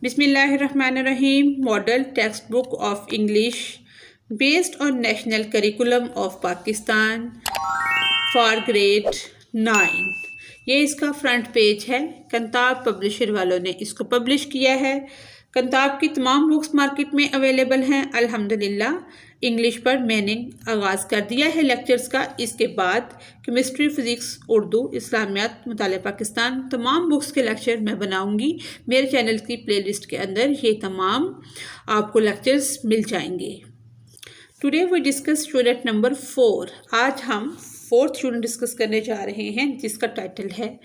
Bismillahirrahmanirrahim. Model textbook of English based on National Curriculum of Pakistan for grade 9. یہ اس کا front page ہے. کنتاب publisher والوں نے اس کو پبلش کیا ہے. کنتاب کی تمام بکس مارکیٹ میں اویلیبل ہیں. الحمدللہ انگلش پر میں نے آغاز کر دیا ہے لیکچرز کا. اس کے بعد کیمسٹری، فزکس، اردو، اسلامیات، مطالعہ پاکستان تمام بکس کے لیکچر میں بناؤں گی. میرے چینل کی پلے لسٹ کے اندر یہ تمام آپ کو لیکچرز مل جائیں گے. Today we discuss student number 4. آج ہم 4th اسٹوڈنٹ ڈسکس کرنے جا رہے ہیں جس کا ٹائٹل ہے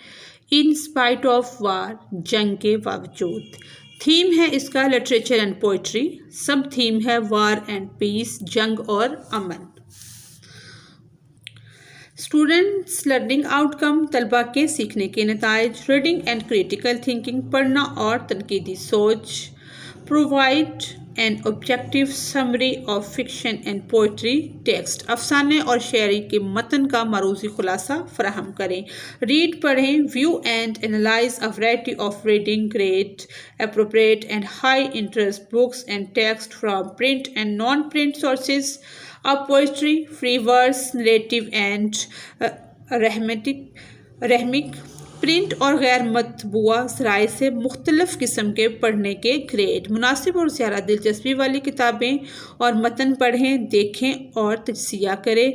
ان اسپائٹ آف وار، جنگ کے باوجود. تھیم ہے اس کا literature and poetry. Sub theme ہے وار اینڈ پیس، جنگ اور امن. اسٹوڈنٹس لرننگ آؤٹ کم، طلباء کے سیکھنے کے نتائج. ریڈنگ اینڈ کریٹیکل تھنکنگ، پڑھنا اور تنقیدی سوچ. Provide an objective summary of fiction and poetry text، افسانے اور شاعری کے متن کا معروضی خلاصہ فراہم کریں. ریڈ پڑھیں. view and analyze a variety of reading grade appropriate and high interest books and text from print and non-print sources of poetry, free verse, narrative and rhythmic. Print اور غیر مطبوعہ ذرائع سے مختلف قسم کے پڑھنے کے گریڈ. مناسب اور زیادہ دلچسپی والی کتابیں اور متن پڑھیں، دیکھیں اور تجزیہ کریں.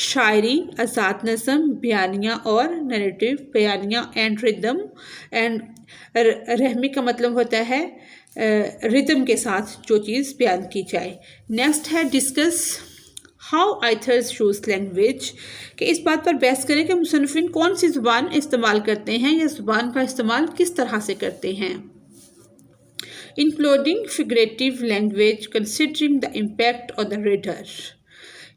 شاعری، آزاد نظم، بیانیہ اور نیریٹو. بیانیہ اینڈ ردم اینڈ رحمی کا مطلب ہوتا ہے ردم کے ساتھ جو چیز بیان کی جائے. نیکسٹ ہے discuss how authors choose language, کہ اس بات پر بحث کریں کہ مصنفین کون سی زبان استعمال کرتے ہیں یا زبان کا استعمال کس طرح سے کرتے ہیں. Including figurative language considering the impact on the reader,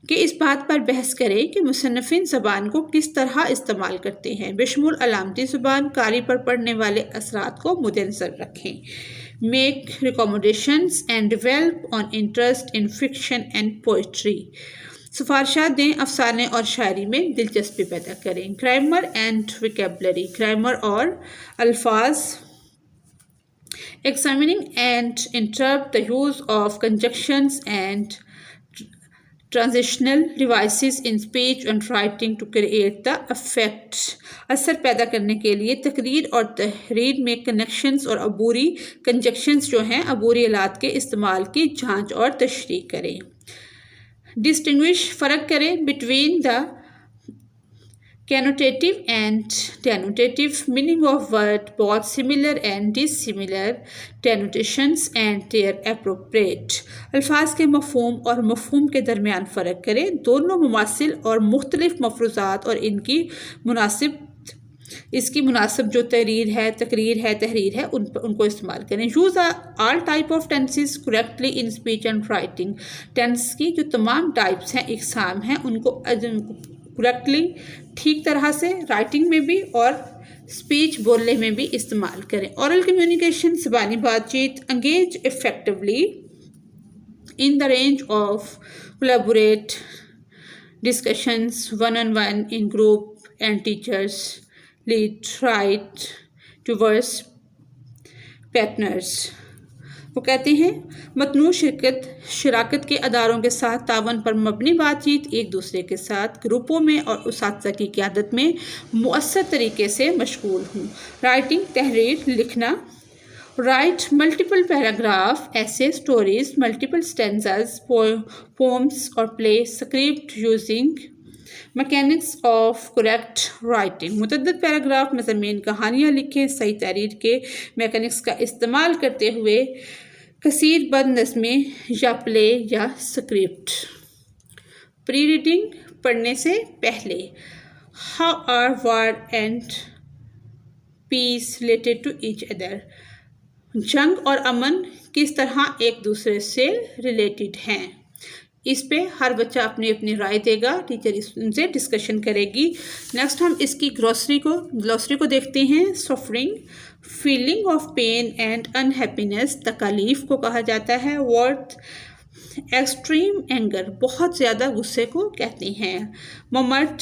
کہ اس بات پر بحث کریں کہ مصنفین زبان کو کس طرح استعمال کرتے ہیں بشمول علامتی زبان. قاری پر پڑھنے والے اثرات کو مد نظر رکھیں. Make recommendations and develop on interest in fiction and poetry, سفارشات دیں، افسانے اور شاعری میں دلچسپی پیدا کریں. گرامر اینڈ ویکیبلری، گرامر اور الفاظ. Examining and interpret the use of conjunctions and transitional devices in speech and writing to create the effect, اثر پیدا کرنے کے لیے تقریر اور تحریر میں کنیکشنز اور عبوری کنجنکشنز جو ہیں عبوری آلات کے استعمال کی جانچ اور تشریح کریں. ڈسٹنگوش، فرق کریں between the connotative and denotative meaning of word, بہت similar and dissimilar denotations and their appropriate. الفاظ کے مفہوم اور مفہوم کے درمیان فرق کریں. دونوں مماثل اور مختلف مفروضات اور ان کی مناسب جو تقریر ہے ان کو استعمال کریں. Use all type of tenses correctly in speech and writing, tense کی جو تمام ٹائپس ہیں، اقسام ہیں، ان کو کریکٹلی ٹھیک طرح سے رائٹنگ میں بھی اور اسپیچ بولنے میں بھی استعمال کریں. اورل کمیونیکیشن، زبانی بات چیت. Engage effectively in the range of collaborate discussions one-on-one in group and teachers lead right towards partners. وہ کہتے ہیں متنوع شراکت کے اداروں کے ساتھ تعاون پر مبنی بات چیت ایک دوسرے کے ساتھ گروپوں میں اور اساتذہ کی قیادت میں مؤثر طریقے سے مشغول ہوں. رائٹنگ، تحریر، لکھنا. Write multiple paragraph, essay, stories, multiple stanzas, poems or plays. Script using mechanics of correct writing. متعدد پیراگراف، مضامین، کہانیاں لکھیں صحیح تحریر کے میکینکس کا استعمال کرتے ہوئے. کثیر بند نظمیں یا پلے یا سکرپٹ. پری ریڈنگ، پڑھنے سے پہلے. How are war and peace related to each other؟ جنگ اور امن کس طرح ایک دوسرے سے ریلیٹڈ ہیں. اس پہ ہر بچہ اپنی اپنی رائے دے گا، ٹیچر ان سے ڈسکشن کرے گی. نیکسٹ ہم اس کی گلوسری کو دیکھتے ہیں. Suffering, feeling of pain and unhappiness, تکالیف کو کہا جاتا ہے. ورتھ، ایکسٹریم اینگر، بہت زیادہ غصے کو کہتے ہیں. Moment,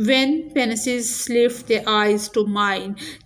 When pensives lift their eyes to mine,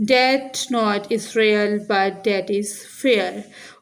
That not is real but that is fair,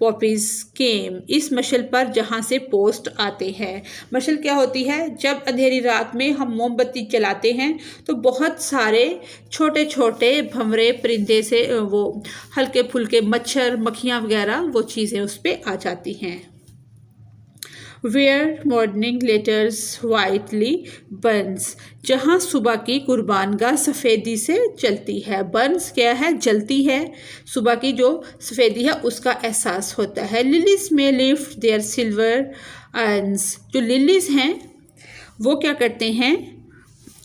poppies came. اس مشعل پر جہاں سے پوسٹ آتے ہیں. مشعل کیا ہوتی ہے؟ جب اندھیری رات میں ہم موم بتی جلاتے ہیں تو بہت سارے چھوٹے چھوٹے بھنورے پرندے سے وہ ہلکے پھلکے مچھر مکھیاں وغیرہ وہ چیزیں اس پہ آ جاتی ہیں. Where morning letters whitely burns. جہاں صبح کی قربان گاہ سفیدی سے جلتی ہے. برنس کیا ہے؟ جلتی ہے. صبح کی جو سفیدی ہے اس کا احساس ہوتا ہے. Lilies may lift their silver urns. جو للیز ہیں وہ کیا کرتے ہیں؟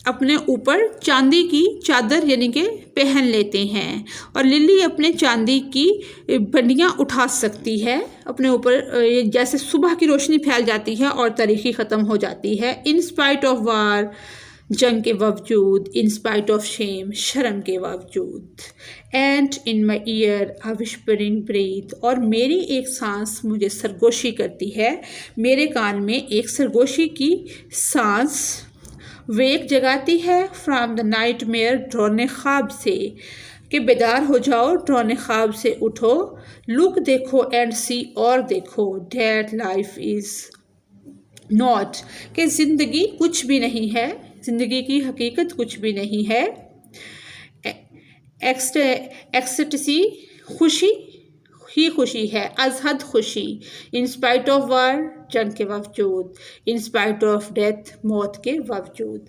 اپنے اوپر چاندی کی چادر یعنی کہ پہن لیتے ہیں. اور للی اپنے چاندی کی بنڈیاں اٹھا سکتی ہے اپنے اوپر. جیسے صبح کی روشنی پھیل جاتی ہے اور تاریخی ختم ہو جاتی ہے. ان اسپائٹ آف وار، جنگ کے باوجود. ان اسپائٹ آف شیم، شرم کے باوجود. And in my ear a whispering breath. اور میری ایک سانس مجھے سرگوشی کرتی ہے. میرے کان میں ایک سرگوشی کی سانس ویک جگاتی ہے. فرام دا نائٹ میئر، ڈرونے خواب سے. کہ بیدار ہو جاؤ، ڈرونے خواب سے اٹھو. لک دیکھو اینڈ سی، اور دیکھو. دیٹ لائف از ناٹ، کہ زندگی کچھ بھی نہیں ہے. زندگی کی حقیقت کچھ بھی نہیں ہے. ایکسٹسی، خوشی ہی خوشی ہے. از حد خوشی. ان اسپائٹ آف وار، جنگ کے باوجود. ان اسپائٹ آف ڈیتھ، موت کے باوجود.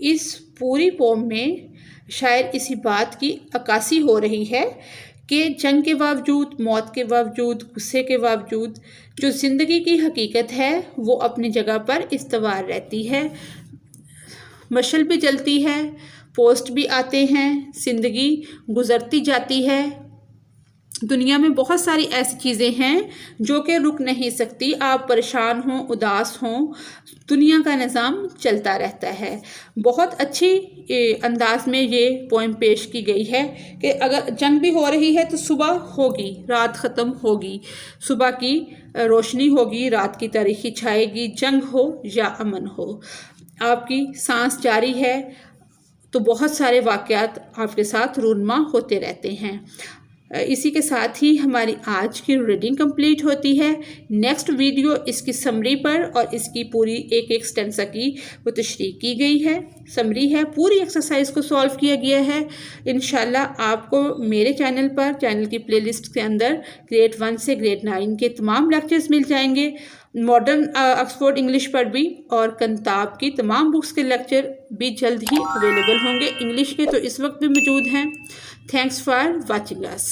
اس پوری پوم میں شاعر اسی بات کی عکاسی ہو رہی ہے کہ جنگ کے باوجود، موت کے باوجود، غصے کے باوجود جو زندگی کی حقیقت ہے وہ اپنی جگہ پر استوار رہتی ہے. مشعل بھی جلتی ہے، پوسٹ بھی آتے ہیں، زندگی گزرتی جاتی ہے. دنیا میں بہت ساری ایسی چیزیں ہیں جو کہ رک نہیں سکتی. آپ پریشان ہوں، اداس ہوں، دنیا کا نظام چلتا رہتا ہے. بہت اچھی انداز میں یہ پوئم پیش کی گئی ہے کہ اگر جنگ بھی ہو رہی ہے تو صبح ہوگی، رات ختم ہوگی. صبح کی روشنی ہوگی، رات کی تاریکی چھائے گی. جنگ ہو یا امن ہو، آپ کی سانس جاری ہے تو بہت سارے واقعات آپ کے ساتھ رونما ہوتے رہتے ہیں. اسی کے ساتھ ہی ہماری آج کی ریڈنگ کمپلیٹ ہوتی ہے. نیکسٹ ویڈیو اس کی سمری پر اور اس کی پوری ایک ایک اسٹینزا کی وہ تشریح کی گئی ہے. سمری ہے، پوری ایکسرسائز کو سولو کیا گیا ہے. انشاءاللہ آپ کو میرے چینل پر، چینل کی پلے لسٹ کے اندر گریڈ 1 سے گریڈ 9 کے تمام لیکچرز مل جائیں گے. ماڈرن آکسفورڈ انگلش پر بھی، اور کنتاب کی تمام بکس کے لیکچر بھی جلد ہی اویلیبل ہوں گے. انگلش کے تو اس وقت بھی موجود ہیں. Thanks for watching us.